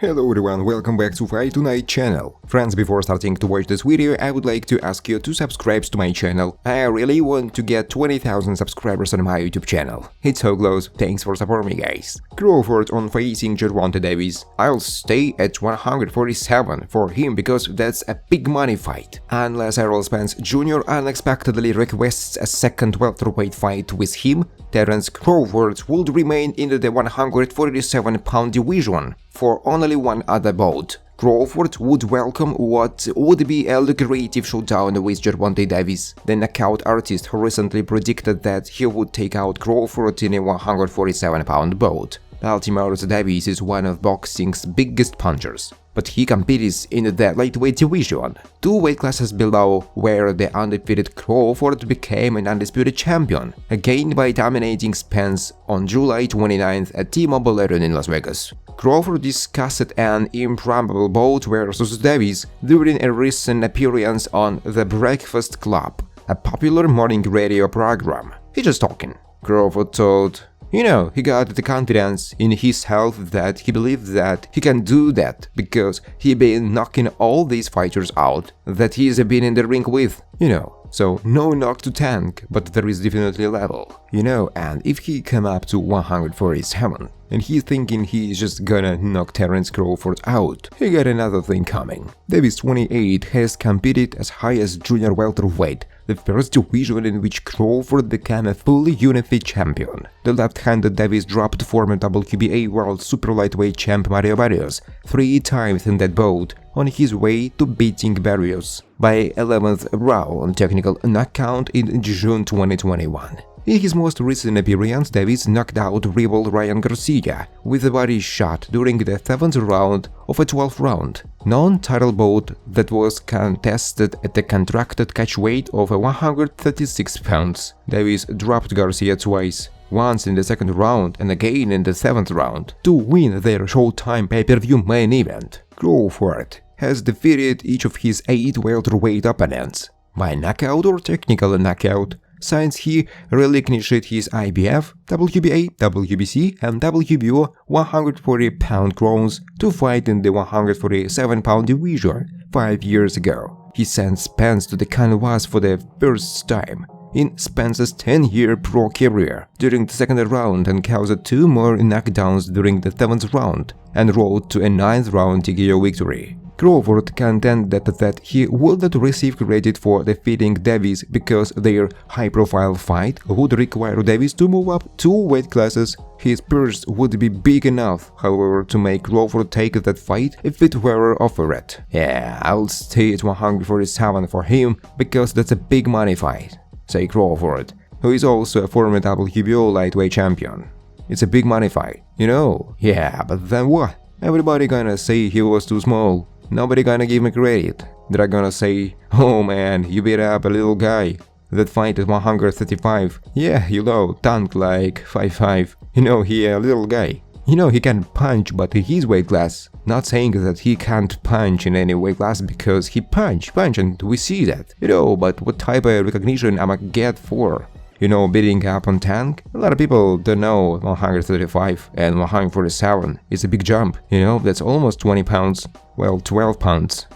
Hello everyone, welcome back to Fight Tonight channel. Friends, before starting to watch this video, I would like to ask you to subscribe to my channel. I really want to get 20,000 subscribers on my YouTube channel. It's so close, thanks for supporting me guys. Crawford on facing Gervonta Davis. I'll stay at 147 for him because that's a big money fight. Unless Errol Spence Jr. unexpectedly requests a second welterweight fight with him, Terence Crawford would remain in the 147-pound division for only one other bout. Crawford would welcome what would be a lucrative showdown with Gervonta Davis, the knockout artist who recently predicted that he would take out Crawford in a 147-pound bout. Baltimore Davis is one of boxing's biggest punchers, but he competes in the lightweight division, two weight classes below where the undefeated Crawford became an undisputed champion, again by dominating Spence on July 29th at T-Mobile Arena in Las Vegas. Crawford discussed an improbable bout versus Davis during a recent appearance on The Breakfast Club, a popular morning radio program. He just talking. Crawford thought, he got the confidence in his health that he believed that he can do that because he been knocking all these fighters out that he's been in the ring with, So no knock to tank, but there is definitely a level, and if he come up to 147 and he's thinking he's just gonna knock Terence Crawford out, he got another thing coming. Davis 28 has competed as high as junior welterweight, the first division in which Crawford became a fully unified champion. The left-handed Davis dropped former WBA World Super Lightweight champ Mario Barrios 3 times in that bout, on his way to beating Barrios by 11th round technical knockout in June 2021. In his most recent appearance, Davis knocked out rival Ryan Garcia with a body shot during the 7th round of a 12th round, non-title bout that was contested at the contracted catch weight of 136 pounds. Davis dropped Garcia twice, once in the 2nd round and again in the 7th round, to win their Showtime pay-per-view main event. Crawford has defeated each of his 8 welterweight opponents by knockout or technical knockout since he relinquished his IBF, WBA, WBC and WBO 140-pound crowns to fight in the 147-pound division 5 years ago. He sent Spence to the canvas for the first time in Spence's 10-year pro career during the 2nd round and caused 2 more knockdowns during the 7th round and rode to a 9th round TKO victory. Crawford contended that he would not receive credit for defeating Davis because their high-profile fight would require Davis to move up 2 weight classes. His purse would be big enough, however, to make Crawford take that fight if it were offered. Yeah, I'll stay at 147 for him because that's a big money fight, say Crawford, who is also a former WBO lightweight champion. It's a big money fight, Yeah, but then what? Everybody gonna say he was too small. Nobody gonna give me credit. They're gonna say, oh man, you beat up a little guy. That fight at 135. Yeah, tank like 5'5". He a little guy. He can punch, but in his weight class. Not saying that he can't punch in any weight class because he punch, and we see that. But what type of recognition I'ma get for? Beating up on tank? A lot of people don't know 135 and 147 is a big jump, that's almost 20 pounds, well 12 pounds,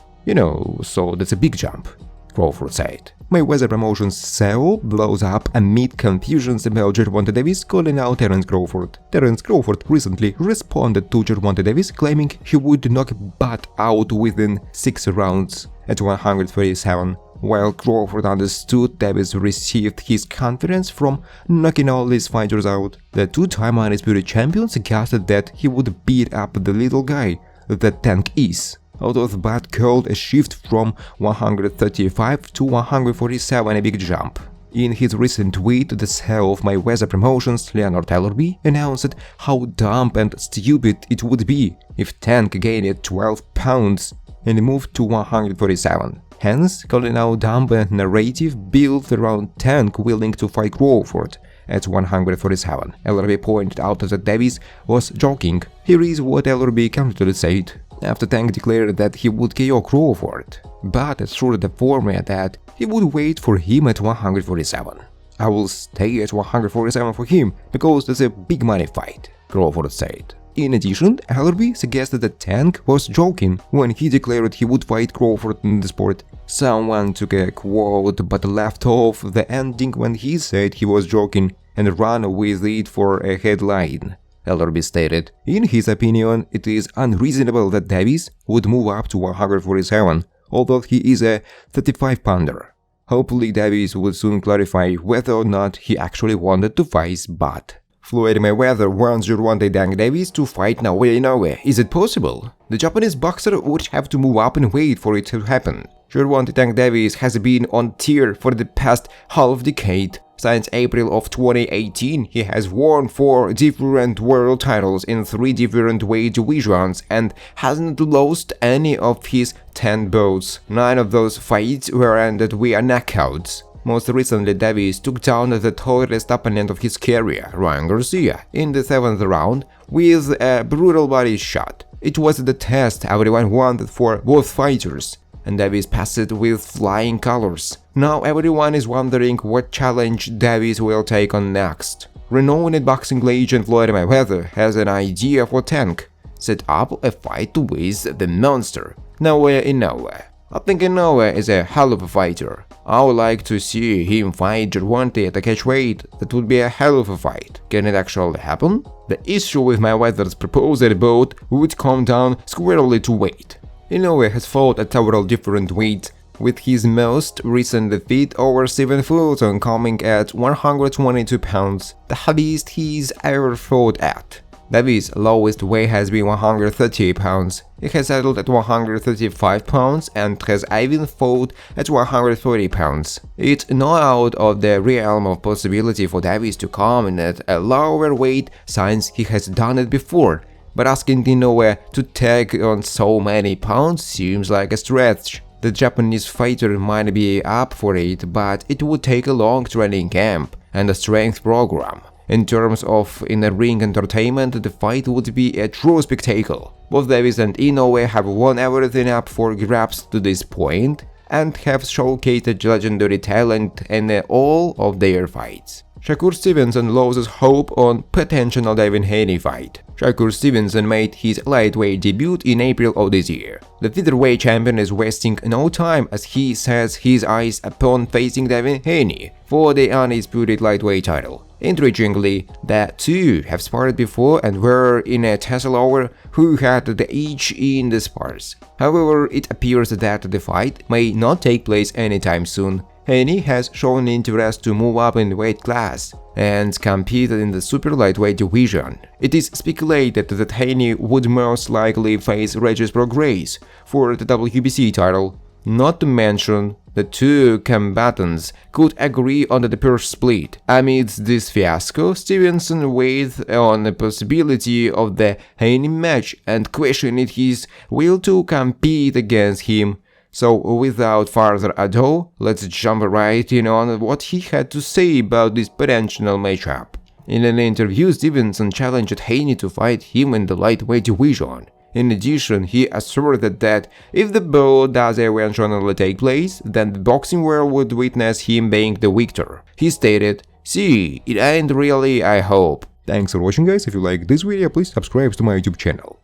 so that's a big jump, Crawford said. Mayweather Promotions CEO blows up amid confusions about Gervonta Davis calling out Terence Crawford. Terence Crawford recently responded to Gervonta Davis claiming he would knock Butt out within 6 rounds at 137. While Crawford understood Davis received his confidence from knocking all these fighters out, the 2-time undisputed champion suggested that he would beat up the little guy that Tank is. Although Butt called a shift from 135 to 147 a big jump. In his recent tweet, the CEO of Mayweather Promotions, Leonard Ellerbe, announced how dumb and stupid it would be if Tank gained 12 pounds and moved to 147. Hence, calling out dumba narrative built around Tank willing to fight Crawford at 147. Ellerbe pointed out that Davis was joking. Here is what Ellerbe candidly said after Tank declared that he would KO Crawford, but assured the former that he would wait for him at 147. I will stay at 147 for him because that's a big money fight, Crawford said. In addition, Ellerbe suggested that Tank was joking when he declared he would fight Crawford in the sport. Someone took a quote but left off the ending when he said he was joking and ran with it for a headline. Ellerbe stated, in his opinion, it is unreasonable that Davis would move up to 147, although he is a 35-pounder. Hopefully Davis would soon clarify whether or not he actually wanted to face Butt. Floyd Mayweather wants Gervonta Davis to fight Naoya Inoue. Is it possible? The Japanese boxer would have to move up and wait for it to happen. Gervonta Davis has been on tier for the past half-decade. Since April of 2018, he has won 4 different world titles in 3 different weight divisions and hasn't lost any of his 10 bouts. 9 of those fights were ended via knockouts. Most recently, Davis took down the tallest opponent of his career, Ryan Garcia, in the 7th round with a brutal body shot. It was the test everyone wanted for both fighters, and Davis passed it with flying colors. Now everyone is wondering what challenge Davis will take on next. Renowned boxing legend Floyd Mayweather has an idea for Tank: set up a fight with the monster, Naoya Inoue. I think Inoue is a hell of a fighter. I would like to see him fight Gervonta at a catchweight. That would be a hell of a fight. Can it actually happen? The issue with Mayweather's proposed bout would come down squarely to weight. Inoue has fought at several different weights, with his most recent defeat over 7 Fulton coming at 122 pounds, the heaviest he's ever fought at. Davis' lowest weight has been 130 pounds. He has settled at 135 pounds and has even fought at 140 pounds. It's not out of the realm of possibility for Davis to come in at a lower weight since he has done it before, but asking Inoue to take on so many pounds seems like a stretch. The Japanese fighter might be up for it, but it would take a long training camp and a strength program. In terms of in-ring entertainment, the fight would be a true spectacle. Both Davis and Inoue have won everything up for grabs to this point and have showcased legendary talent in all of their fights. Shakur Stevenson loses hope on potential Devin Haney fight. Shakur Stevenson made his lightweight debut in April of this year. The featherweight champion is wasting no time as he sets his eyes upon facing Devin Haney for the undisputed lightweight title. Intriguingly, the two have sparred before and were in a tussle over who had the edge in the spars. However, it appears that the fight may not take place anytime soon. Haney has shown interest to move up in the weight class and compete in the super lightweight division. It is speculated that Haney would most likely face Regis Prograis for the WBC title. Not to mention, the two combatants could agree on the purse split. Amidst this fiasco, Stevenson weighed on the possibility of the Haney match and questioned his will to compete against him. So without further ado, let's jump right in on what he had to say about this potential matchup. In an interview, Stevenson challenged Haney to fight him in the lightweight division. In addition, he asserted that if the bout does eventually take place, then the boxing world would witness him being the victor. He stated, "See, it ain't really, I hope." Thanks for watching, guys. If you like this video, please subscribe to my YouTube channel.